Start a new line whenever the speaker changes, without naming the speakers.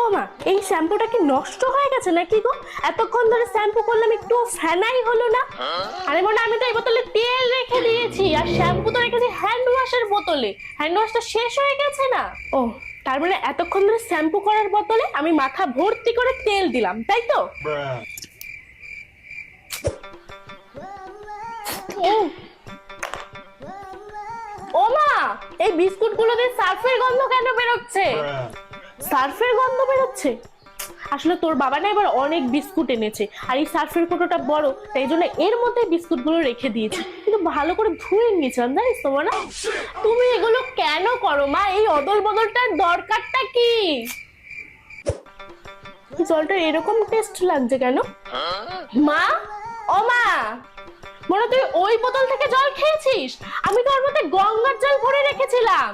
ও মা, এই শ্যাম্পুটা কি নষ্ট হয়ে গেছে নাকি গো? এতক্ষণ ধরে শ্যাম্পু করলাম, একটু ফেনাই হলো না। আরে মনে, আমি তো এই বোতলে তেল রেখে দিয়েছি, আর শ্যাম্পু তো রেখেছি হ্যান্ড ওয়াশের বোতলে। হ্যান্ড ওয়াশটা শেষ হয়ে গেছে না? ও, তার মানে এতক্ষণ ধরে শ্যাম্পু করার বোতলে আমি মাথা ভর্তি করে তেল দিলাম, তাই তো? ও মা, এই বিস্কুট গুলো দিয়ে সার্ফের গন্ধ কেন বেরোচ্ছে? সার্ফের গন্ধ বেরোচ্ছে? আসলে তোর বাবা না এবার অনেক বিস্কুট এনেছে, আর এই সার্ফের কোটোটা বড়, তাই জন্য এর মধ্যে বিস্কুট গুলো রেখে দিয়েছি। কিন্তু ভালো করে ধুয়ে নিয়েছিলাম, জানিস তো না? তুমি এগুলো কেন করো মা? এই অদল বদলটার দরকারটা কি? জলটা এরকম টেস্ট লাগছে কেন মা? ও মা, মনে তুই ওই বোতল থেকে জল খেয়েছিস? আমি তো ওর মধ্যে গঙ্গার জল ভরে রেখেছিলাম।